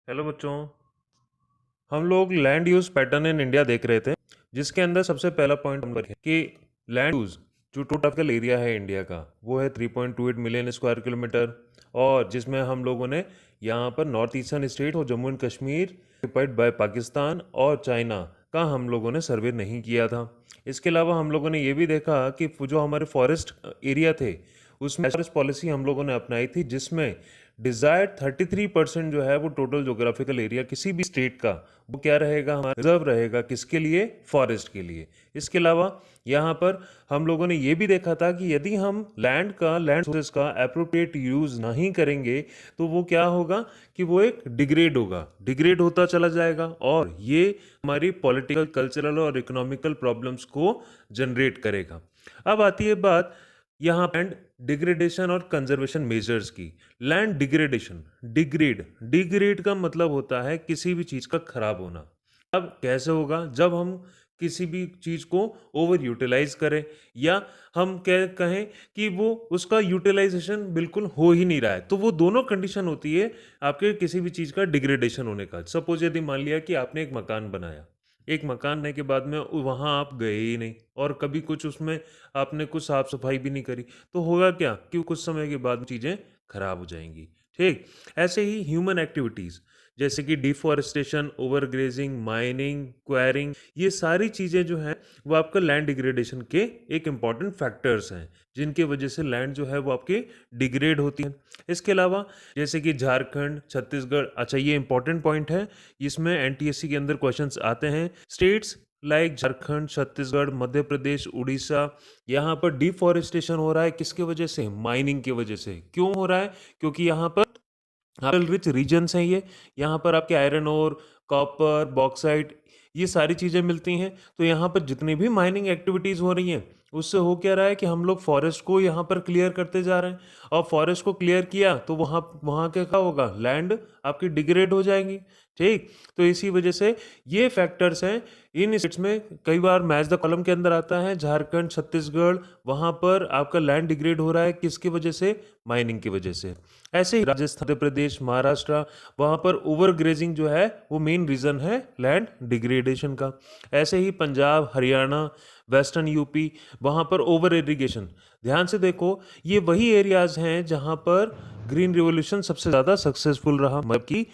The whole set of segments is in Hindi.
हेलो बच्चों। हम लोग land use pattern in India देख रहे थे, जिसके अंदर सबसे पहला पॉइंट हम रखे कि लैंड यूज जो टोटल एरिया है इंडिया का वो है 3.28 मिलियन स्क्वायर किलोमीटर, और जिसमें हम लोगों ने यहाँ पर नॉर्थ ईस्टर्न स्टेट और Jammu and Kashmir occupied by Pakistan और चाइना का हम लोगों ने सर्वे नहीं किया था। इसके अलावा हम लोगों ने ये भी देखा कि जो हमारे फॉरेस्ट एरिया थे उसमें फॉरेस्ट पॉलिसी हम लोगों ने अपनाई थी, जिसमें डिजायर्ड 33% जो है वो टोटल जोग्राफिकल एरिया किसी भी स्टेट का वो क्या रहेगा, हमारा रिजर्व रहेगा किसके लिए, फॉरेस्ट के लिए। इसके अलावा यहाँ पर हम लोगों ने ये भी देखा था कि यदि हम लैंड सोर्सेस का एप्रोप्रिएट यूज नहीं करेंगे तो वो क्या होगा कि वो एक डिग्रेड होता चला जाएगा, और ये हमारी पॉलिटिकल, कल्चरल और इकोनॉमिकल प्रॉब्लम्स को जनरेट करेगा। अब आती है बात यहाँ लैंड डिग्रेडेशन और कंजर्वेशन मेजर्स की। लैंड डिग्रेडेशन, डिग्रेड का मतलब होता है किसी भी चीज का खराब होना। अब कैसे होगा? जब हम किसी भी चीज को ओवर यूटिलाइज करें, या हम कहें कि वो उसका यूटिलाइजेशन बिल्कुल हो ही नहीं रहा है, तो वो दोनों कंडीशन होती है आपके किसी भी चीज का डिग्रेडेशन होने का। सपोज यदि मान लिया कि आपने एक मकान बनाया, एक मकान बनने के बाद में वहां आप गए ही नहीं, और कभी कुछ उसमें आपने कुछ साफ सफाई भी नहीं करी, तो होगा क्या कि कुछ समय के बाद चीज़ें खराब हो जाएंगी। ठीक ऐसे ही ह्यूमन एक्टिविटीज़ जैसे कि डिफॉरेस्टेशन, ओवरग्रेजिंग, माइनिंग, क्वायरिंग, ये सारी चीज़ें जो हैं वो आपका लैंड डिग्रेडेशन के एक इम्पॉर्टेंट फैक्टर्स हैं, जिनके वजह से लैंड जो है वो आपकी डिग्रेड होती है। इसके अलावा जैसे कि झारखंड, छत्तीसगढ़, अच्छा ये इंपॉर्टेंट पॉइंट है, इसमें एनटीएससी के अंदर क्वेश्चंस आते हैं। स्टेट्स लाइक झारखंड, छत्तीसगढ़, मध्य प्रदेश, उड़ीसा, यहाँ पर डिफॉरेस्टेशन हो रहा है किसके वजह से? माइनिंग की वजह से। क्यों हो रहा है? क्योंकि यहाँ पर रिच रीजन्स हैं, ये यहाँ पर आपके आयरन ओर, कॉपर, बॉक्साइट, ये सारी चीज़ें मिलती हैं। तो यहाँ पर जितनी भी माइनिंग एक्टिविटीज़ हो रही हैं उससे हो क्या रहा है कि हम लोग फॉरेस्ट को यहाँ पर क्लियर करते जा रहे हैं, और फॉरेस्ट को क्लियर किया तो वहाँ वहाँ क्या होगा, लैंड आपकी डिग्रेड हो जाएंगी। ठीक, तो इसी वजह से ये फैक्टर्स हैं। इन स्टेट्स में कई बार मैच द कॉलम के अंदर आता है झारखंड, छत्तीसगढ़, वहाँ पर आपका लैंड डिग्रेड हो रहा है किसकी वजह से? माइनिंग की वजह से। ऐसे ही राजस्थान, मध्य प्रदेश, महाराष्ट्र, वहाँ पर ओवर ग्रेजिंग जो है वो मेन रीज़न है लैंड डिग्रेडेशन का। ऐसे ही पंजाब, हरियाणा, वेस्टर्न यूपी, वहाँ पर ओवर इरिगेशन। ध्यान से देखो, ये वही एरियाज हैं जहाँ पर ग्रीन रिवोल्यूशन सबसे ज़्यादा सक्सेसफुल रहा, मतलब कि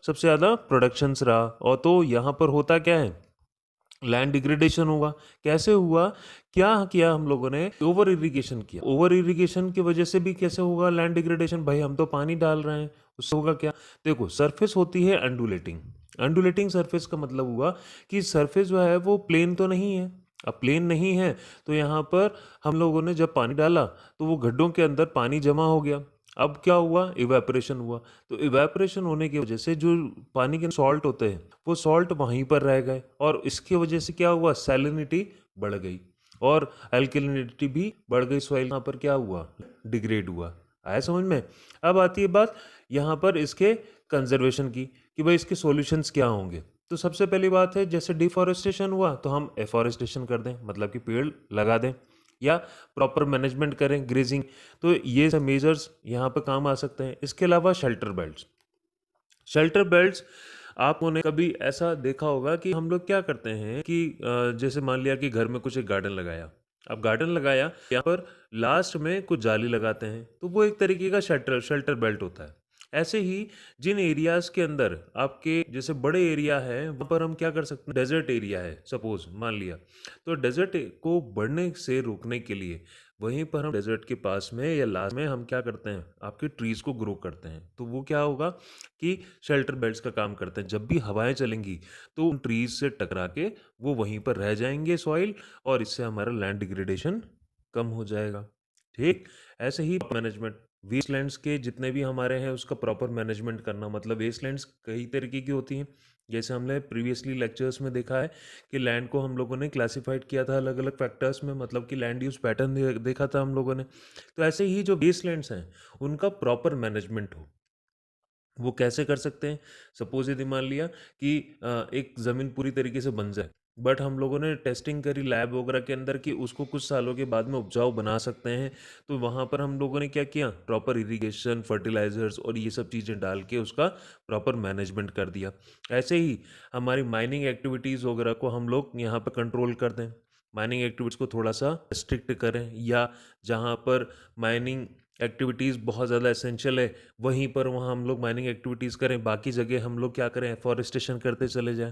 सबसे ज़्यादा प्रोडक्शंस रहा। और तो यहाँ पर होता क्या है, लैंड डिग्रेडेशन हुआ। कैसे हुआ? क्या किया हम लोगों ने? ओवर इरिगेशन किया। ओवर इरिगेशन की वजह से भी कैसे होगा लैंड डिग्रेडेशन? भाई हम तो पानी डाल रहे हैं, उससे होगा क्या? देखो, सरफेस होती है अंडुलेटिंग। अंडुलेटिंग सरफेस का मतलब हुआ कि सरफेस जो है वो प्लेन तो नहीं है। अब प्लेन नहीं है तो यहाँ पर हम लोगों ने जब पानी डाला तो वो गड्ढों के अंदर पानी जमा हो गया। अब क्या हुआ? इवेपोरेशन हुआ। तो इवेपोरेशन होने की वजह से जो पानी के सॉल्ट होते हैं वो सॉल्ट वहीं पर रह गए, और इसकी वजह से क्या हुआ? सैलिनिटी बढ़ गई और एल्कलिनिटी भी बढ़ गई। सॉइल यहाँ पर क्या हुआ? डिग्रेड हुआ। आया समझ में? अब आती है बात यहाँ पर इसके कंजर्वेशन की, कि भाई इसके सॉल्यूशंस क्या होंगे। तो सबसे पहली बात है, जैसे डिफॉरेस्टेशन हुआ तो हम एफॉरेस्टेशन कर दें, मतलब कि पेड़ लगा दें, या प्रॉपर मैनेजमेंट करें, ग्रेजिंग। तो ये सब मेजर्स यहाँ पे काम आ सकते हैं। इसके अलावा शेल्टर बेल्ट्स आपने कभी ऐसा देखा होगा कि हम लोग क्या करते हैं कि जैसे मान लिया कि घर में कुछ एक गार्डन लगाया। अब गार्डन लगाया, यहाँ पर लास्ट में कुछ जाली लगाते हैं, तो वो एक तरीके का शेल्टर बेल्ट होता है। ऐसे ही जिन एरियाज के अंदर आपके जैसे बड़े एरिया है वहाँ पर हम क्या कर सकते हैं, डेजर्ट एरिया है सपोज मान लिया, तो डेजर्ट को बढ़ने से रोकने के लिए वहीं पर हम डेजर्ट के पास में या लास्ट में हम क्या करते हैं, आपके ट्रीज को ग्रो करते हैं। तो वो क्या होगा कि शेल्टर बेल्ट्स का काम करते हैं। जब भी हवाएं चलेंगी तो उन ट्रीज से टकरा के वो वहीं पर रह जाएंगे सॉइल, और इससे हमारा लैंड डिग्रेडेशन कम हो जाएगा। ठीक, ऐसे ही मैनेजमेंट, वेस्टलैंड्स के जितने भी हमारे हैं उसका प्रॉपर मैनेजमेंट करना। मतलब वेस्टलैंड्स कई तरीके की होती हैं, जैसे हमने प्रीवियसली लेक्चर्स में देखा है कि लैंड को हम लोगों ने क्लासिफाइड किया था अलग अलग फैक्टर्स में, मतलब कि लैंड यूज पैटर्न देखा था हम लोगों ने। तो ऐसे ही जो वेस्टलैंड्स हैं उनका प्रॉपर मैनेजमेंट हो, वो कैसे कर सकते हैं? सपोज यदि मान लिया कि एक ज़मीन पूरी तरीके से बंजर है, बट हम लोगों ने टेस्टिंग करी लैब वगैरह के अंदर कि उसको कुछ सालों के बाद में उपजाऊ बना सकते हैं। तो वहाँ पर हम लोगों ने क्या किया, प्रॉपर इरिगेशन, फर्टिलाइजर्स और ये सब चीज़ें डाल के उसका प्रॉपर मैनेजमेंट कर दिया। ऐसे ही हमारी माइनिंग एक्टिविटीज़ वगैरह को हम लोग यहाँ पर कंट्रोल कर दें, माइनिंग एक्टिविटीज़ को थोड़ा सा रिस्ट्रिक्ट करें, या जहाँ पर माइनिंग एक्टिविटीज़ बहुत ज़्यादा एसेंशियल है वहीं पर वहाँ हम लोग माइनिंग एक्टिविटीज़ करें, बाकी जगह हम लोग क्या करें, फॉरेस्टेशन करते चले जाएं।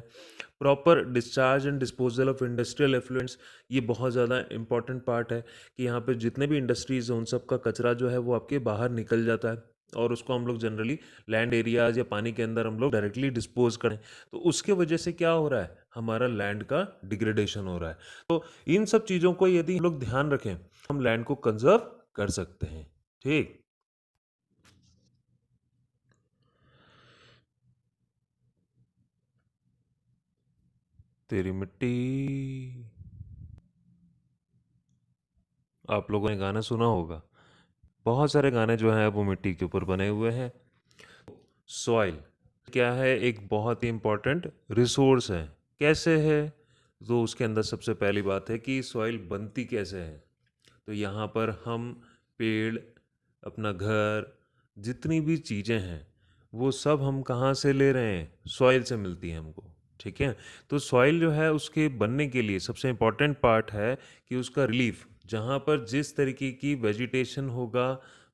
Proper discharge and disposal of industrial effluents, ये बहुत ज़्यादा इंपॉर्टेंट पार्ट है कि यहाँ पे जितने भी इंडस्ट्रीज़ हैं उन सब का कचरा जो है वो आपके बाहर निकल जाता है और उसको हम लोग जनरली लैंड एरियाज या पानी के अंदर हम लोग डायरेक्टली डिस्पोज करें। तो उसके वजह से क्या हो रहा है, हमारा लैंड का डिग्रेडेशन हो रहा है। तो इन सब चीज़ों को यदि हम लोग ध्यान रखें, हम लैंड को कंजर्व कर सकते हैं। ठीक। तेरी मिट्टी, आप लोगों ने गाना सुना होगा, बहुत सारे गाने जो हैं वो मिट्टी के ऊपर बने हुए हैं। सॉइल क्या है, एक बहुत ही इम्पोर्टेंट रिसोर्स है। कैसे है, तो उसके अंदर सबसे पहली बात है कि सॉइल बनती कैसे है। तो यहाँ पर हम पेड़, अपना घर, जितनी भी चीज़ें हैं वो सब हम कहाँ से ले रहे हैं, सॉइल से मिलती हैं हमको। ठीक है। तो सॉइल जो है उसके बनने के लिए सबसे इम्पॉर्टेंट पार्ट है कि उसका रिलीफ, जहाँ पर जिस तरीके की वेजिटेशन होगा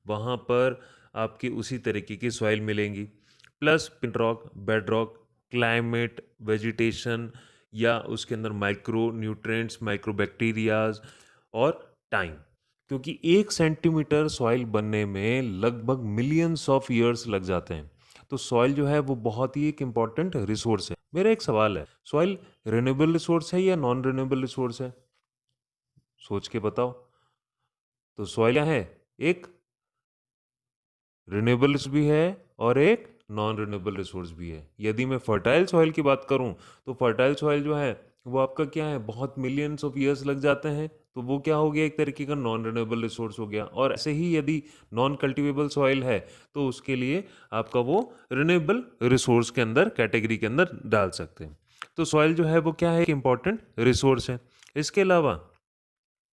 वहाँ पर आपकी उसी तरीके की सॉइल मिलेंगी, plus pin rock, bed rock, climate, vegetation, या उसके अंदर माइक्रो न्यूट्रिएंट्स, माइक्रो बैक्टीरियाज और टाइम। क्योंकि 1 सेंटीमीटर सॉइल बनने में लगभग मिलियंस ऑफ ईयर्स लग जाते हैं। तो सॉइल जो है वो बहुत ही एक इम्पॉर्टेंट रिसोर्स है। मेरा एक सवाल है, सॉइल रिन्यूएबल रिसोर्स है या नॉन रिन्यूएबल रिसोर्स है, सोच के बताओ। तो सॉइल क्या है, एक रिन्यूएबल भी है और एक नॉन रिन्यूएबल रिसोर्स भी है। यदि मैं फर्टाइल सॉइल की बात करूं तो फर्टाइल सॉइल जो है वो आपका क्या है, बहुत मिलियंस ऑफ ईयर्स लग जाते हैं, तो वो क्या हो गया, एक तरीके का नॉन रिन्यूएबल रिसोर्स हो गया। और ऐसे ही यदि नॉन कल्टिवेबल सॉइल है तो उसके लिए आपका वो रिन्यूएबल रिसोर्स के अंदर, कैटेगरी के अंदर डाल सकते हैं। तो सॉइल जो है वो क्या है, एक इंपॉर्टेंट रिसोर्स है। इसके अलावा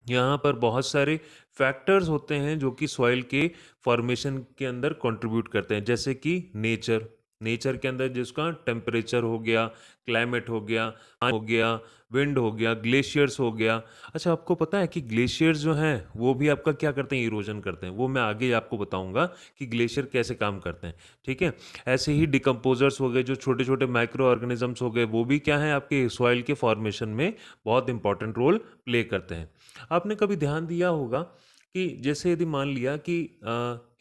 यहाँ पर बहुत सारे फैक्टर्स होते हैं जो कि सॉइल के फॉर्मेशन के अंदर कंट्रीब्यूट करते हैं, जैसे कि नेचर, नेचर के अंदर जिसका टेम्परेचर हो गया, क्लाइमेट हो गया, हो गया, विंड हो गया, ग्लेशियर्स हो गया। अच्छा, आपको पता है कि ग्लेशियर्स जो हैं वो भी आपका क्या करते हैं, इरोजन करते हैं। वो मैं आगे आपको बताऊंगा कि ग्लेशियर कैसे काम करते हैं। ठीक है। ऐसे ही डिकम्पोजर्स हो गए, जो छोटे छोटे माइक्रो ऑर्गेनिजम्स हो गए, वो भी क्या है, आपके सॉइल के फॉर्मेशन में बहुत इंपॉर्टेंट रोल प्ले करते हैं। आपने कभी ध्यान दिया होगा कि जैसे यदि मान लिया कि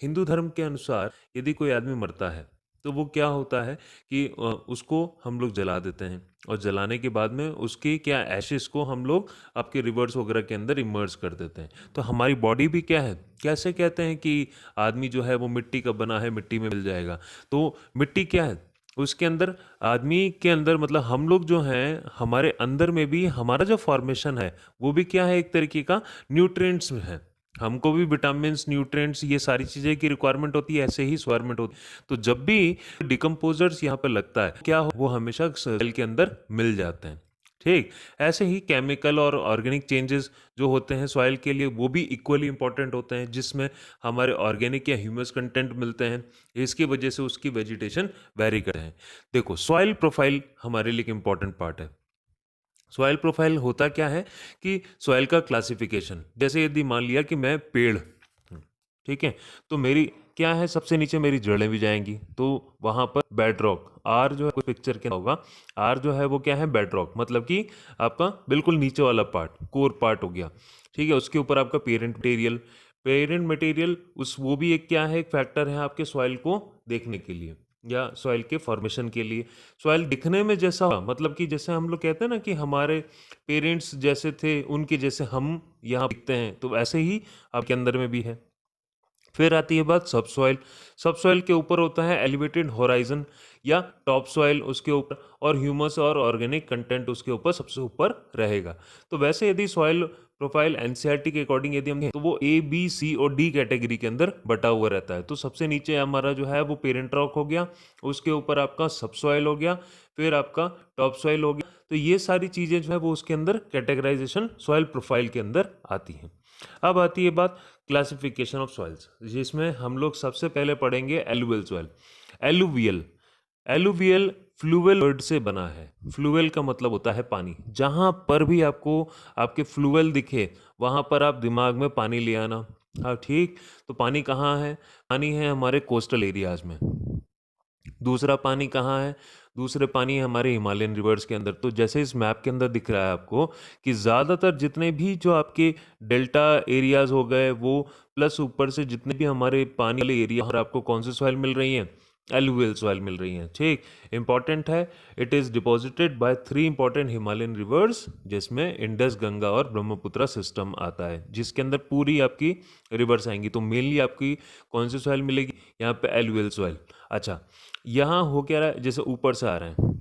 हिंदू धर्म के अनुसार यदि कोई आदमी मरता है तो वो क्या होता है कि उसको हम लोग जला देते हैं, और जलाने के बाद में उसके क्या एशेस को हम लोग आपके रिवर्स वगैरह के अंदर इमर्ज कर देते हैं। तो हमारी बॉडी भी क्या है, कैसे कहते हैं कि आदमी जो है वो मिट्टी का बना है, मिट्टी में मिल जाएगा। तो मिट्टी क्या है, उसके अंदर, आदमी के अंदर, मतलब हम लोग जो हैं हमारे अंदर में भी हमारा जो फॉर्मेशन है वो भी क्या है, एक तरीके का न्यूट्रिएंट्स है। हमको भी विटामिन्स, न्यूट्रिएंट्स, ये सारी चीज़ें की रिक्वायरमेंट होती है, ऐसे ही रिक्वायरमेंट होती है। तो जब भी डिकम्पोजर्स यहाँ पर लगता है, क्या वो हमेशा सेल के अंदर मिल जाते हैं। ठीक। ऐसे ही केमिकल और ऑर्गेनिक चेंजेस जो होते हैं सॉइल के लिए, वो भी इक्वली इंपॉर्टेंट होते हैं, जिसमें हमारे ऑर्गेनिक या ह्यूमस कंटेंट मिलते हैं। इसकी वजह से उसकी वेजिटेशन वेरी करते हैं। देखो, सॉइल प्रोफाइल हमारे लिए एक इंपॉर्टेंट पार्ट है। सॉइल प्रोफाइल होता क्या है कि सॉइल का क्लासिफिकेशन, जैसे यदि मान लिया कि मैं पेड़ हूँ, ठीक है, तो मेरी क्या है, सबसे नीचे मेरी जड़ें भी जाएंगी, तो वहां पर बेड रॉक, आर जो है कोई पिक्चर के होगा, आर जो है वो क्या है, बेड रॉक, मतलब कि आपका बिल्कुल नीचे वाला पार्ट, कोर पार्ट हो गया। ठीक है। उसके ऊपर आपका पेरेंट मटेरियल, पेरेंट मटेरियल उस वो भी एक क्या है, एक फैक्टर है आपके सॉइल को देखने के लिए या सॉइल के फॉर्मेशन के लिए। सॉइल दिखने में जैसा, मतलब कि जैसे हम लोग कहते हैं ना कि हमारे पेरेंट्स जैसे थे, उनके जैसे हम यहाँ दिखते हैं, तो ऐसे ही आपके अंदर में भी है। फिर आती है बात सब सॉइल। सब सॉइल के ऊपर होता है एलिवेटेड होराइजन या टॉप सॉइल, उसके ऊपर, और ह्यूमस और ऑर्गेनिक कंटेंट उसके ऊपर सबसे ऊपर रहेगा। तो वैसे यदि सॉइल प्रोफाइल एनसीईआरटी के अकॉर्डिंग यदि हम देखें तो वो ए, बी, सी और डी कैटेगरी के अंदर बटा हुआ रहता है। तो सबसे नीचे हमारा जो है वो पेरेंट रॉक हो गया, उसके ऊपर आपका सब सॉइल हो गया, फिर आपका टॉप सॉइल हो गया। तो ये सारी चीज़ें जो है वो उसके अंदर कैटेगराइजेशन सॉइल प्रोफाइल के अंदर आती हैं। अब आती है बात क्लासिफिकेशन ऑफ सॉइल्स, जिसमें हम लोग सबसे पहले पढ़ेंगे alluvial soil. Alluvial alluvial fluvial word से बना है। फ्लूवेल का मतलब होता है पानी। जहाँ पर भी आपको आपके फ्लूवेल दिखे वहाँ पर आप दिमाग में पानी ले आना। हाँ ठीक, तो पानी कहाँ है? पानी है हमारे कोस्टल एरियाज में। दूसरा पानी कहाँ है? दूसरे पानी है हमारे हिमालयन रिवर्स के अंदर। तो जैसे इस मैप के अंदर दिख रहा है आपको कि ज़्यादातर जितने भी जो आपके डेल्टा एरियाज हो गए वो प्लस ऊपर से जितने भी हमारे पानी वाले एरिया और आपको कौन से सॉइल मिल रही हैं? एलुवियल सॉइल मिल रही हैं। ठीक, इंपॉर्टेंट है। It is deposited bye 3 important Himalayan reverse, जिसमें इंडस, गंगा और ब्रह्मपुत्र सिस्टम आता है, जिसके अंदर पूरी आपकी रिवर्स आएंगी। तो मेनली आपकी कौन सी सॉइल मिलेगी? यहाँ पे एलुवियल सॉइल। अच्छा, यहाँ हो क्या रहा है? जैसे ऊपर से आ रहे हैं,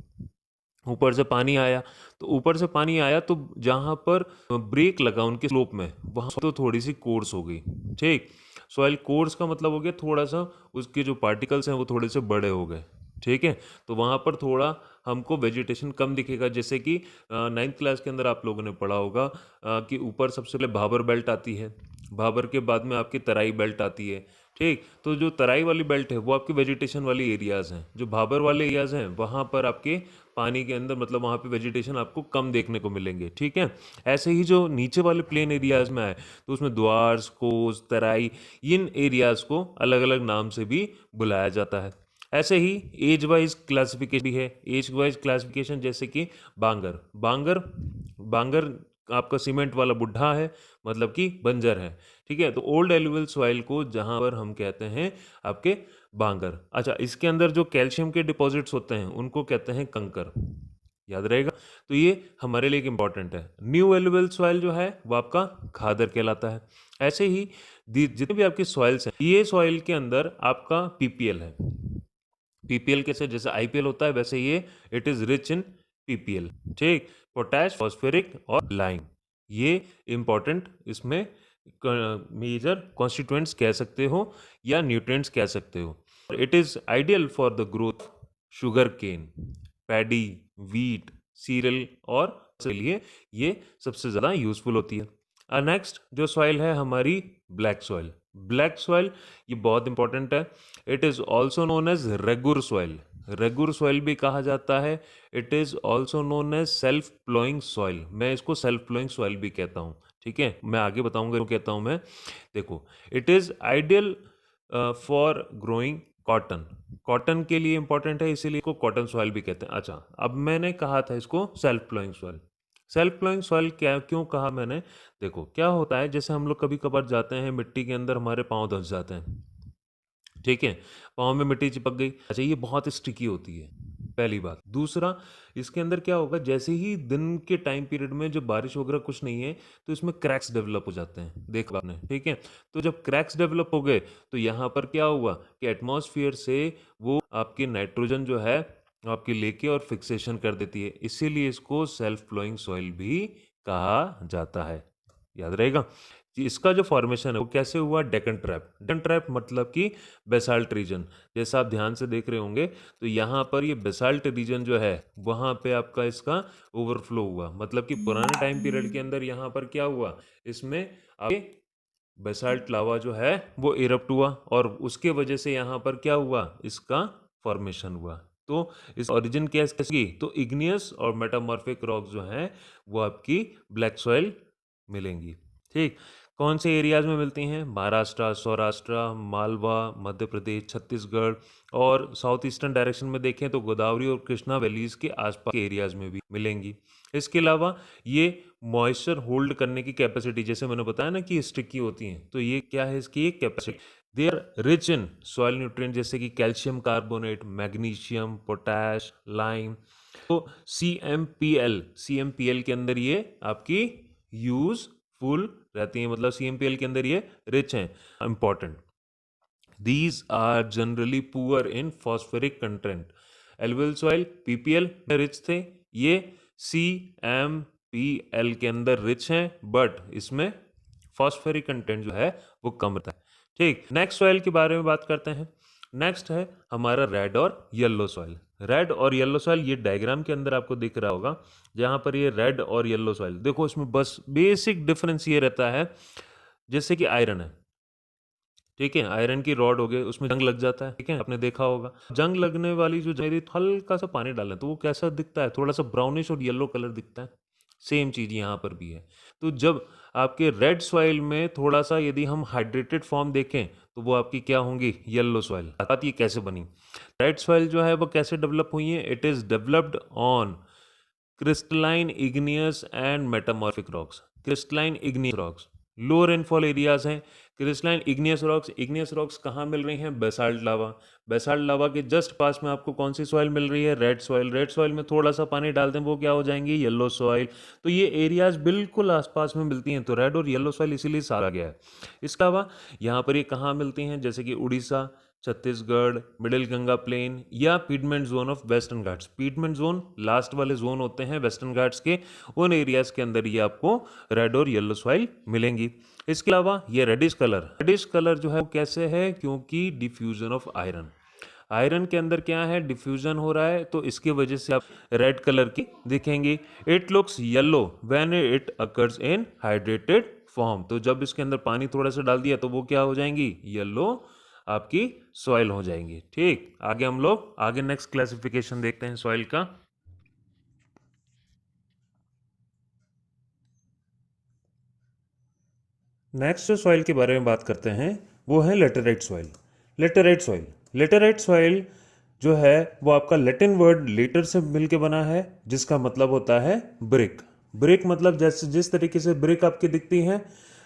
ऊपर से पानी आया, तो ऊपर से पानी आया तो जहाँ पर ब्रेक लगा उनके स्लोप में वहाँ तो थोड़ी सी कोर्स हो गई। ठीक, सॉइल कोर्स का मतलब हो गया थोड़ा सा उसके जो पार्टिकल्स हैं वो थोड़े से बड़े हो गए। ठीक है, तो वहाँ पर थोड़ा हमको वेजिटेशन कम दिखेगा। जैसे कि 9th क्लास के अंदर आप लोगों ने पढ़ा होगा कि ऊपर सबसे पहले भाबर बेल्ट आती है, भाबर के बाद में आपकी तराई बेल्ट आती है। ठीक, तो जो तराई वाली बेल्ट है वो आपकी वेजिटेशन वाली एरियाज़ हैं। जो भाबर वाले एरियाज़ हैं वहाँ पर आपके पानी के अंदर मतलब वहाँ पे वेजिटेशन आपको कम देखने को मिलेंगे। ठीक है, ऐसे ही जो नीचे वाले प्लेन एरियाज़ में आए तो उसमें द्वार्स, कोस, तराई, इन एरियाज़ को अलग अलग नाम से भी बुलाया जाता है। ऐसे ही एज वाइज क्लासिफिकेशन भी है। एज वाइज क्लासिफिकेशन जैसे कि बांगर बांगर बांगर आपका सीमेंट वाला बुढ़ा है, मतलब कि बंजर है। ठीक है, तो ओल्ड एलुवियल सॉइल को जहाँ पर हम कहते हैं आपके बांगर। अच्छा, इसके अंदर जो कैल्शियम के डिपॉजिट्स होते हैं उनको कहते हैं कंकर। याद रहेगा, तो ये हमारे लिए इंपॉर्टेंट है। न्यू एलुवियल सॉइल जो है वो आपका खादर कहलाता है। ऐसे ही जितने भी आपकी सॉइल्स हैं, ये सॉइल के अंदर आपका पीपीएल है। पीपीएल कैसे? जैसे आईपीएल होता है वैसे ये it is rich in PPL. ठीक, पोटैश, फॉस्फोरिक और लाइम, ये इंपॉर्टेंट इसमें मेजर कॉन्स्टिट्यूएंट्स कह सकते हो या न्यूट्रिएंट्स कह सकते हो। It is ideal for the growth sugarcane, paddy, wheat, cereal और के लिए ये सबसे ज़्यादा यूजफुल होती है। नेक्स्ट जो सॉइल है हमारी ब्लैक सॉइल। ब्लैक सॉइल ये बहुत इंपॉर्टेंट है। It is also known as regur soil. Regur soil भी कहा जाता है। It is also known as self ploughing soil. मैं इसको सेल्फ प्लोइंग सॉइल भी कहता हूँ। ठीक है, मैं आगे बताऊंगा क्यों कहता हूँ मैं। देखो, it is ideal for growing cotton. Cotton के लिए इंपॉर्टेंट है, इसीलिए इसको कॉटन सॉइल भी कहते हैं। अच्छा, अब मैंने कहा था इसको self ploughing soil. Self ploughing soil क्या क्यों कहा मैंने? देखो क्या होता है, जैसे हम लोग कभी कभार जाते हैं मिट्टी के अंदर, हमारे पाँव धंस जाते हैं। ठीक है, पाँव में मिट्टी चिपक गई। अच्छा, ये बहुत स्टिकी होती है, पहली बात। दूसरा, इसके अंदर क्या होगा, जैसे ही दिन के टाइम पीरियड में जब बारिश वगैरह कुछ नहीं है तो इसमें क्रैक्स डेवलप हो जाते हैं, देखा आपने। ठीक है, तो जब क्रैक्स डेवलप हो गए तो यहाँ पर क्या हुआ कि एटमॉस्फेयर से वो आपकी नाइट्रोजन जो है आपकी लेके और फिक्सेशन कर देती है, इसीलिए इसको सेल्फ फ्लोइंग सॉइल भी कहा जाता है। याद रहेगा कि इसका जो फॉर्मेशन है वो कैसे हुआ? डेक्कन ट्रैप। डेक्कन ट्रैप मतलब कि बेसाल्ट रीजन, जैसा आप ध्यान से देख रहे होंगे तो यहाँ पर ये बेसाल्ट रीजन जो है वहाँ पे आपका इसका ओवरफ्लो हुआ। मतलब कि पुराने टाइम पीरियड के अंदर यहाँ पर क्या हुआ, इसमें आपके बेसाल्ट लावा जो है वो इरप्ट हुआ और उसके वजह से यहाँ पर क्या हुआ, इसका फॉर्मेशन हुआ। तो इस ओरिजिन कैसे की? तो इग्नियस और मेटामॉर्फिक रॉक जो हैं वो आपकी ब्लैक सॉइल मिलेंगी। ठीक, कौन से एरियाज में मिलती हैं? महाराष्ट्र, सौराष्ट्र, मालवा, मध्य प्रदेश, छत्तीसगढ़ और साउथ ईस्टर्न डायरेक्शन में देखें तो गोदावरी और कृष्णा वैलीज के आसपास के एरियाज में भी मिलेंगी। इसके अलावा ये मॉइस्चर होल्ड करने की कैपेसिटी, जैसे मैंने बताया ना कि स्टिकी होती हैं, तो ये क्या है इसकी एक capacity. They are rich in soil nutrient जैसे कि calcium carbonate, magnesium, potash, lime. तो सी एम पी एल के अंदर ये आपकी यूजफुल रहती हैं, मतलब CMPL के अंदर ये रिच हैं। Important, these are generally poor in phosphoric content. Alluvial soil PPL में रिच थे, ये CMPL के अंदर रिच हैं, बट इसमें फॉस्फोरिक कंटेंट जो है वो कम रहता है। ठीक, नेक्स्ट सॉइल के बारे में बात करते हैं। नेक्स्ट है हमारा रेड और येलो सॉइल। रेड और येलो सॉइल ये डायग्राम के अंदर आपको दिख रहा होगा, जहाँ पर ये रेड और येलो सॉइल, देखो इसमें बस बेसिक डिफरेंस ये रहता है, जैसे कि आयरन है, ठीक है, आयरन की रॉड हो गई, उसमें जंग लग जाता है, ठीक है, आपने देखा होगा, जंग लगने वाली जो जंग हल्का सा पानी डालें तो वो कैसा दिखता है, थोड़ा सा ब्राउनिश और येलो कलर दिखता है। सेम चीज़ यहाँ पर भी है। तो जब आपके रेड सॉइल में थोड़ा सा यदि हम हाइड्रेटेड फॉर्म देखें तो वो आपकी क्या होंगी, येलो सॉइल। बात ये कैसे बनी, रेड सॉइल जो है वो कैसे डेवलप हुई है, it is developed on crystalline igneous and metamorphic rocks. Crystalline igneous rocks low rainfall areas हैं। क्रिस्टलाइन इग्नियस रॉक्स कहाँ मिल रही हैं, बेसाल्ट लावा। बेसाल्ट लावा के जस्ट पास में आपको कौन सी सॉइल मिल रही है, रेड सॉइल। रेड सॉइल में थोड़ा सा पानी डाल दें वो क्या हो जाएंगी, येलो सॉइल। तो ये एरियाज बिल्कुल आसपास में मिलती हैं, तो रेड और येलो सॉइल इसीलिए सारा गया है। इसके अलावा यहाँ पर ये कहाँ मिलती हैं, जैसे कि उड़ीसा, छत्तीसगढ़, मिडिल गंगा प्लेन या piedmont zone of Western Ghats. Piedmont zone last वाले जोन होते हैं वेस्टर्न घाट्स के, उन एरियाज के अंदर ये आपको रेड और येलो सॉइल मिलेंगी। इसके अलावा ये रेडिश कलर जो है वो कैसे है, क्योंकि डिफ्यूजन ऑफ आयरन। आयरन के अंदर क्या है, डिफ्यूजन हो रहा है, तो इसकी वजह से आप रेड कलर की दिखेंगी। It looks yellow when it occurs in hydrated form. तो जब इसके अंदर पानी थोड़ा सा डाल दिया तो वो क्या हो जाएंगी, येलो आपकी सॉइल हो जाएंगी। ठीक, आगे हम लोग आगे नेक्स्ट क्लासिफिकेशन देखते हैं सॉइल का। नेक्स्ट जो सॉइल के बारे में बात करते हैं वो है लेटेराइट सॉइल। लेटेराइट सॉइल जो है वो आपका लैटिन वर्ड लेटर से मिलके बना है, जिसका मतलब होता है ब्रिक। ब्रिक मतलब जैसे जिस तरीके से ब्रिक आपकी दिखती हैं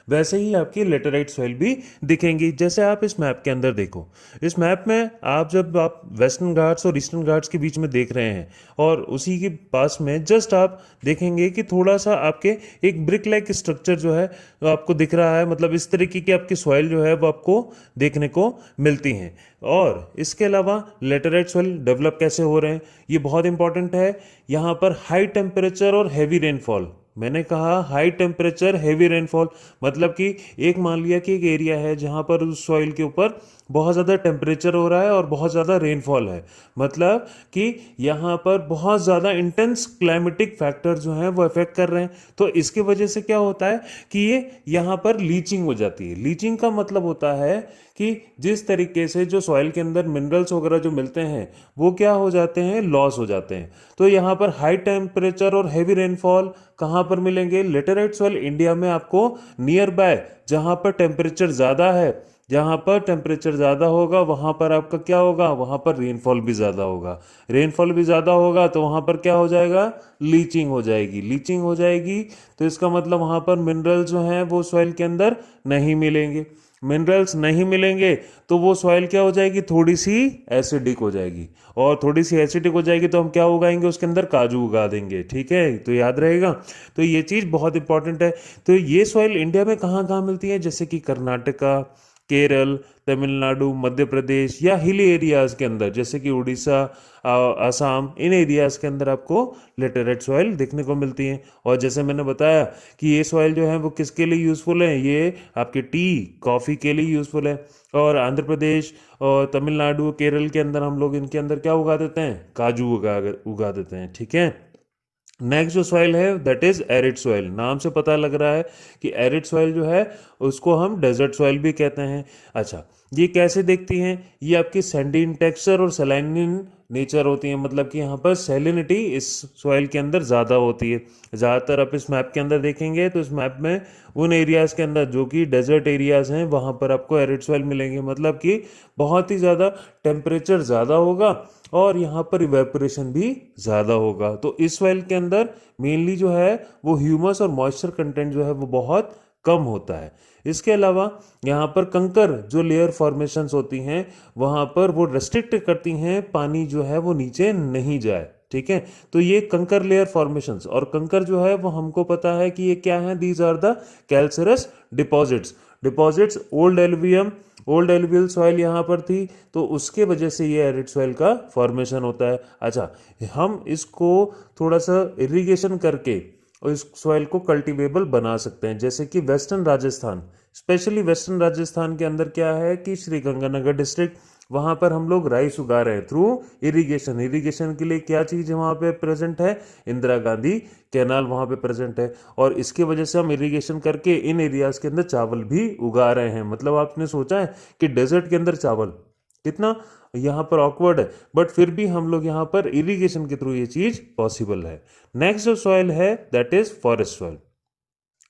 वैसे ही आपकी लेटेराइट सॉइल भी दिखेंगी। जैसे आप इस मैप के अंदर देखो, इस मैप में आप जब आप वेस्टर्न घाट्स और ईस्टर्न घाट्स के बीच में देख रहे हैं और उसी के पास में जस्ट आप देखेंगे कि थोड़ा सा आपके एक ब्रिक लाइक स्ट्रक्चर जो है वो आपको दिख रहा है, मतलब इस तरीके की आपकी सॉइल जो है वो आपको देखने को मिलती हैं। और इसके अलावा लेटेराइट सॉइल डेवलप कैसे हो रहे हैं ये बहुत इंपॉर्टेंट है। यहाँ पर हाई टेम्परेचर और हैवी रेनफॉल, मैंने कहा हाई टेम्परेचर हैवी रेनफॉल, मतलब कि एक मान लिया कि एक एरिया है जहाँ पर उस सॉइल के ऊपर बहुत ज़्यादा टेम्परेचर हो रहा है और बहुत ज़्यादा रेनफॉल है, मतलब कि यहाँ पर बहुत ज़्यादा इंटेंस क्लाइमेटिक फैक्टर जो हैं वो इफेक्ट कर रहे हैं। तो इसकी वजह से क्या होता है कि ये यहाँ पर लीचिंग हो जाती है। लीचिंग का मतलब होता है कि जिस तरीके से जो सॉइल के अंदर मिनरल्स वगैरह जो मिलते हैं वो क्या हो जाते हैं, लॉस हो जाते हैं। तो यहाँ पर हाई टेम्परेचर और हैवी रेनफॉल कहाँ पर मिलेंगे, लेटेराइट सॉइल इंडिया में आपको नियर बाय जहाँ पर टेम्परेचर ज़्यादा है, जहाँ पर टेम्परेचर ज़्यादा होगा वहाँ पर आपका क्या होगा, वहाँ पर रेनफॉल भी ज़्यादा होगा। रेनफॉल भी ज़्यादा होगा तो वहाँ पर क्या हो जाएगा, लीचिंग हो जाएगी। लीचिंग हो जाएगी तो इसका मतलब वहाँ पर मिनरल जो हैं वो सॉइल के अंदर नहीं मिलेंगे। मिनरल्स नहीं मिलेंगे तो वो सॉइल क्या हो जाएगी, थोड़ी सी एसिडिक हो जाएगी। और थोड़ी सी एसिडिक हो जाएगी तो हम क्या उगाएंगे, उसके अंदर काजू उगा देंगे। ठीक है, तो याद रहेगा। तो ये चीज़ बहुत इंपॉर्टेंट है। तो ये सॉइल इंडिया में कहाँ कहाँ मिलती है, जैसे कि कर्नाटका, केरल, तमिलनाडु, मध्य प्रदेश या हिली एरियाज के अंदर जैसे कि उड़ीसा, असम, इन एरियाज के अंदर आपको लेटेराइट सॉइल देखने को मिलती हैं। और जैसे मैंने बताया कि ये सॉइल जो है वो किसके लिए यूज़फुल है, ये आपके टी कॉफ़ी के लिए यूज़फुल है। और आंध्र प्रदेश और तमिलनाडु, केरल के अंदर हम लोग इनके अंदर क्या उगा देते हैं, काजू उगा देते हैं। ठीक है, नेक्स्ट जो सॉइल है दैट इज एरिड सॉइल। नाम से पता लग रहा है कि एरिड सॉइल जो है उसको हम डेजर्ट सॉइल भी कहते हैं। अच्छा, ये कैसे देखती हैं, ये आपकी सैंडी इन टेक्सचर और सलाइनिन नेचर होती है, मतलब कि यहाँ पर सैलिनिटी इस सॉइल के अंदर ज़्यादा होती है। ज़्यादातर आप इस मैप के अंदर देखेंगे तो इस मैप में उन एरियाज़ के अंदर जो कि डेजर्ट एरियाज़ हैं वहाँ पर आपको एरिड सॉइल मिलेंगे, मतलब कि बहुत ही ज़्यादा टेम्परेचर ज़्यादा होगा और यहाँ पर इवेपोरेशन भी ज़्यादा होगा। तो इस सॉइल के अंदर मेनली जो है वो ह्यूमस और मॉइस्चर कंटेंट जो है वो बहुत कम होता है। इसके अलावा यहाँ पर कंकर जो लेयर फॉर्मेशंस होती हैं वहाँ पर वो रेस्ट्रिक्ट करती हैं पानी जो है वो नीचे नहीं जाए। ठीक है, तो ये कंकर लेयर फॉर्मेशंस, और कंकर जो है वो हमको पता है कि ये क्या है, these are the calcareous deposits. Old alluvial soil यहाँ पर थी तो उसके वजह से ये एरिड सॉइल का फॉर्मेशन होता है। अच्छा, हम इसको थोड़ा सा इरिगेशन करके और इस सॉइल को कल्टीवेबल बना सकते हैं, जैसे कि western Rajasthan, specially western Rajasthan के अंदर क्या है कि श्री गंगानगर डिस्ट्रिक्ट वहाँ पर हम लोग राइस उगा रहे हैं थ्रू इरिगेशन। इरिगेशन के लिए क्या चीज़ वहाँ पे प्रेजेंट है, इंदिरा गांधी कैनाल वहाँ पे प्रेजेंट है, और इसके वजह से हम इरिगेशन करके इन एरियाज के अंदर चावल भी उगा रहे हैं। मतलब आपने सोचा है कि डेजर्ट के अंदर चावल, कितना यहाँ पर ऑकवर्ड है, बट फिर भी हम लोग यहाँ पर इरिगेशन के थ्रू ये चीज़ पॉसिबल है। नेक्स्ट जो सॉइल है that is forest soil.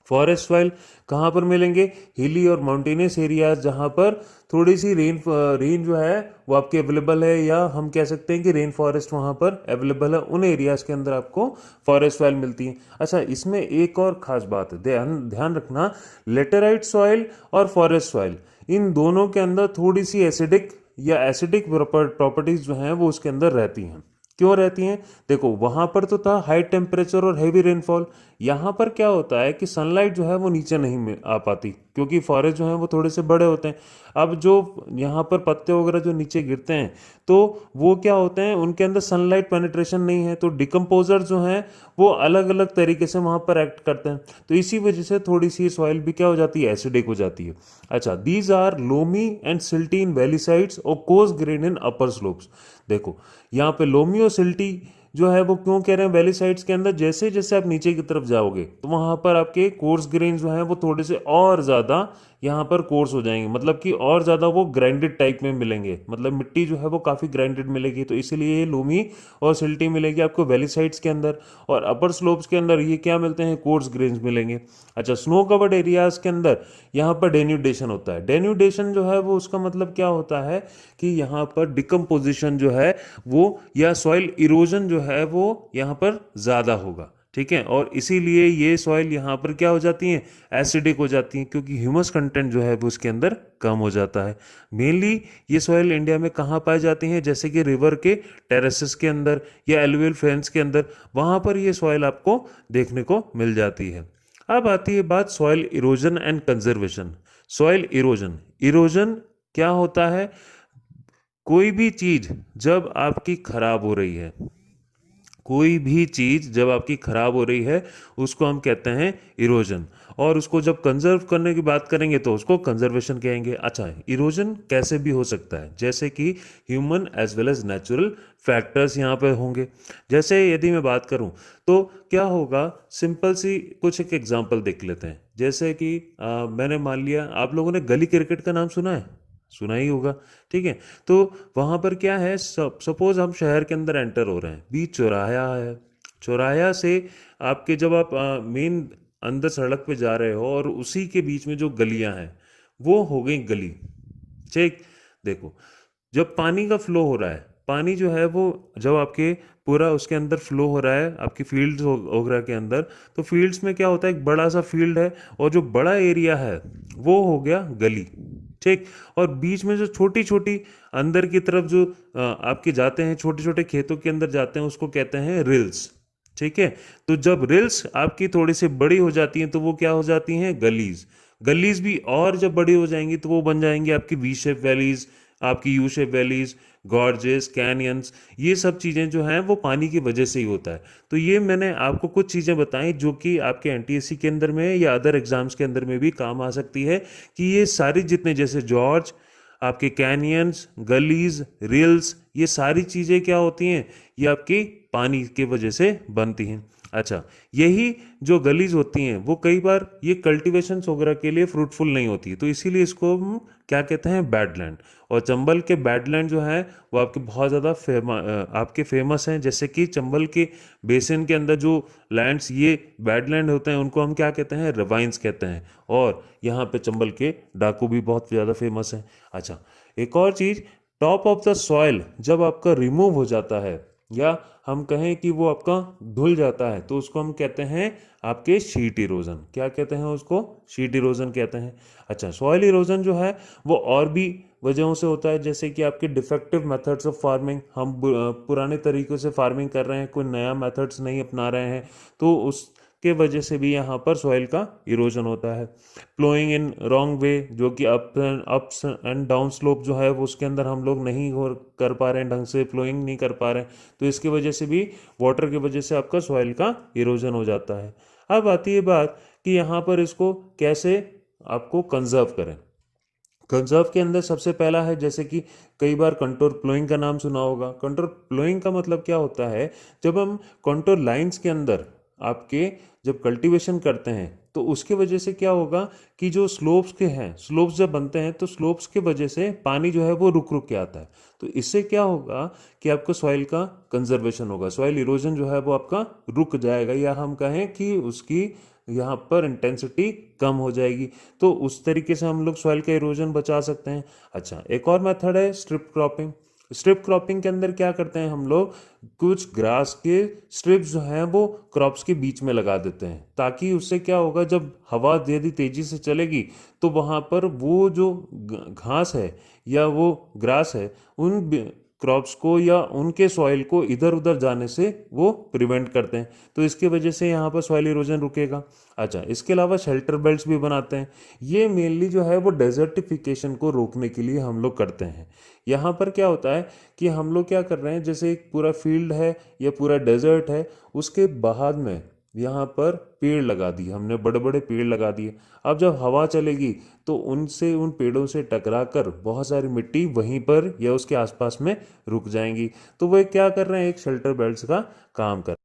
Forest soil कहाँ पर मिलेंगे, हिली और माउंटेनियस एरियाज जहाँ पर थोड़ी सी रेन जो है वो आपके अवेलेबल है, या हम कह सकते हैं कि रेन फॉरेस्ट वहाँ पर अवेलेबल है, उन एरियाज के अंदर आपको फॉरेस्ट सॉइल मिलती है। अच्छा, इसमें एक और खास बात है, ध्यान ध्यान रखना, लेटेराइट सॉइल और फॉरेस्ट सॉइल इन दोनों के अंदर थोड़ी सी एसिडिक या एसिडिक प्रॉपर्टीज जो हैं वो उसके अंदर रहती हैं। क्यों रहती हैं, देखो वहां पर तो था हाई टेम्परेचर और हैवी रेनफॉल, यहाँ पर क्या होता है कि सनलाइट जो है वो नीचे नहीं आ पाती, क्योंकि फॉरेस्ट जो है वो थोड़े से बड़े होते हैं। अब जो यहाँ पर पत्ते वगैरह जो नीचे गिरते हैं तो वो क्या होते हैं, उनके अंदर सनलाइट पेनिट्रेशन नहीं है, तो डिकम्पोजर जो हैं वो अलग अलग तरीके से वहाँ पर एक्ट करते हैं, तो इसी वजह से थोड़ी सी सॉइल भी क्या हो जाती है, एसिडिक हो जाती है। अच्छा, these are loamy and silty in valley sides और coarse grain in upper slopes. देखो यहाँ पे लोमी और सिल्टी जो है वो क्यों कह रहे हैं वैली साइड्स के अंदर, जैसे जैसे आप नीचे की तरफ जाओगे तो वहां पर आपके कोर्स ग्रेन जो है वो थोड़े से और ज़्यादा यहाँ पर कोर्स हो जाएंगे, मतलब कि और ज़्यादा वो ग्राइंडेड टाइप में मिलेंगे, मतलब मिट्टी जो है वो काफ़ी ग्राइंडेड मिलेगी, तो इसीलिए ये लोमी और सिल्टी मिलेगी आपको वैली साइड्स के अंदर। और अपर स्लोप्स के अंदर ये क्या मिलते हैं, कोर्स ग्रेन्स मिलेंगे। अच्छा, स्नो कवर्ड एरियाज के अंदर यहाँ पर डेन्यूडेशन होता है। डेन्यूडेशन जो है वो उसका मतलब क्या होता है कि यहाँ पर डिकम्पोजिशन जो है वो, या सॉइल इरोजन जो है वो यहाँ पर ज़्यादा होगा, ठीक है, और इसीलिए ये सॉइल यहाँ पर क्या हो जाती हैं, एसिडिक हो जाती हैं, क्योंकि ह्यूमस कंटेंट जो है वो उसके अंदर कम हो जाता है। मेनली ये सॉइल इंडिया में कहाँ पाए जाती हैं, जैसे कि रिवर के टेरेसेस के अंदर या एलुवियल फेन्स के अंदर, वहाँ पर ये सॉइल आपको देखने को मिल जाती है। अब आती है बात soil erosion and conservation. Soil erosion, erosion क्या होता है, कोई भी चीज जब आपकी खराब हो रही है, कोई भी चीज जब आपकी खराब हो रही है उसको हम कहते हैं इरोजन, और उसको जब कंजर्व करने की बात करेंगे तो उसको कंजर्वेशन कहेंगे। अच्छा, इरोजन कैसे भी हो सकता है, जैसे कि human as well as natural factors यहाँ पे होंगे। जैसे यदि मैं बात करूँ तो क्या होगा, सिंपल सी कुछ एक एग्जांपल देख लेते हैं। जैसे कि मैंने मान लिया, आप लोगों ने गली क्रिकेट का नाम सुना है, सुना ही होगा, ठीक है, तो वहां पर क्या है, सपोज हम शहर के अंदर एंटर हो रहे हैं, बीच चौराहा है, चौराहा से आपके जब आप मेन अंदर सड़क पे जा रहे हो और उसी के बीच में जो गलियां हैं वो हो गई गली, ठीक। देखो, जब पानी का फ्लो हो रहा है, पानी जो है वो जब आपके पूरा उसके अंदर फ्लो हो रहा है आपकी फील्ड्स वगैरह के अंदर, तो फील्ड्स में क्या होता है, एक बड़ा सा फील्ड है और जो बड़ा एरिया है वो हो गया गली, ठीक। और बीच में जो छोटी छोटी अंदर की तरफ जो आपके जाते हैं, छोटे छोटे खेतों के अंदर जाते हैं, उसको कहते हैं रिल्स, ठीक है। तो जब रिल्स आपकी थोड़ी सी बड़ी हो जाती हैं तो वो क्या हो जाती हैं, गलीज। गलीज भी और जब बड़ी हो जाएंगी तो वो बन जाएंगी आपकी वी शेप वैलीज, आपकी U shape valleys, gorges, canyons. ये सब चीज़ें जो हैं वो पानी की वजह से ही होता है। तो ये मैंने आपको कुछ चीज़ें बताई जो कि आपके एनटीएससी के अंदर में या अदर एग्जाम्स के अंदर में भी काम आ सकती है, कि ये सारी जितने जैसे जॉर्ज, आपके कैनियंस, गलीज, रिल्स, ये सारी चीज़ें क्या होती हैं, ये आपकी पानी की वजह से बनती हैं। अच्छा, यही जो गलीज होती हैं वो कई बार ये कल्टीवेशन वगैरह के लिए फ्रूटफुल नहीं होती, तो इसीलिए इसको हम क्या कहते हैं, बैडलैंड। और चंबल के बैडलैंड जो है वो आपके बहुत ज़्यादा आपके फेमस हैं, जैसे कि चंबल के बेसिन के अंदर जो लैंड्स ये बैडलैंड होते हैं उनको हम क्या कहते हैं, रवाइंस कहते हैं, और यहाँ पे चंबल के डाकू भी बहुत ज़्यादा फेमस हैं। अच्छा, एक और चीज़, टॉप ऑफ द सॉइल जब आपका रिमूव हो जाता है या हम कहें कि वो आपका धुल जाता है तो उसको हम कहते हैं आपके शीट इरोजन। क्या कहते हैं उसको, शीट इरोजन कहते हैं। अच्छा, सॉइल इरोजन जो है वो और भी वजहों से होता है, जैसे कि आपके डिफेक्टिव मेथड्स ऑफ फार्मिंग, हम पुराने तरीकों से फार्मिंग कर रहे हैं, कोई नया मेथड्स नहीं अपना रहे हैं, तो उसके वजह से भी यहाँ पर सॉइल का इरोजन होता है। प्लोइंग इन रॉन्ग वे, जो कि अप्स एंड डाउन स्लोप जो है वो उसके अंदर हम लोग नहीं कर पा रहे हैं, ढंग से फ्लोइंग नहीं कर पा रहे हैं, तो इसकी वजह से भी वाटर की वजह से आपका सॉइल का इरोजन हो जाता है। अब आती है बात कि यहाँ पर इसको कैसे आपको कंजर्व करें। कंजर्व के अंदर सबसे पहला है, जैसे कि कई बार कंटोर प्लोइंग का नाम सुना होगा। कंटोर प्लोइंग का मतलब क्या होता है, जब हम कंटोर लाइंस के अंदर आपके जब कल्टीवेशन करते हैं तो उसके वजह से क्या होगा कि जो स्लोप्स के हैं, स्लोप्स जब बनते हैं तो स्लोप्स के वजह से पानी जो है वो रुक रुक के आता है। तो इससे क्या होगा कि आपको सॉइल का कंजर्वेशन होगा, सॉइल इरोजन जो है वो आपका रुक जाएगा, या हम कहें कि उसकी यहाँ पर इंटेंसिटी कम हो जाएगी। तो उस तरीके से हम लोग सॉइल का इरोजन बचा सकते हैं। अच्छा, एक और मेथड है स्ट्रिप क्रॉपिंग। स्ट्रिप क्रॉपिंग के अंदर क्या करते हैं हम लोग, कुछ ग्रास के स्ट्रिप्स जो हैं वो क्रॉप्स के बीच में लगा देते हैं, ताकि उससे क्या होगा, जब हवा यदि तेजी से चलेगी तो वहाँ पर वो जो घास है या वो ग्रास है, उन क्रॉप्स को या उनके सॉइल को इधर उधर जाने से वो प्रिवेंट करते हैं। तो इसकी वजह से यहाँ पर सॉइल इरोजन रुकेगा। अच्छा, इसके अलावा शेल्टर बेल्ट्स भी बनाते हैं। ये मेनली जो है वो डेजर्टिफिकेशन को रोकने के लिए हम लोग करते हैं। यहाँ पर क्या होता है कि हम लोग क्या कर रहे हैं, जैसे एक पूरा फील्ड है या पूरा डेजर्ट है, उसके बाद में यहाँ पर पेड़ लगा दिए हमने, बड़े बड़े पेड़ लगा दिए। अब जब हवा चलेगी तो उनसे, उन पेड़ों से टकरा कर बहुत सारी मिट्टी वहीं पर या उसके आसपास में रुक जाएंगी। तो वो क्या कर रहे हैं, एक शेल्टर बेल्ट्स का काम कर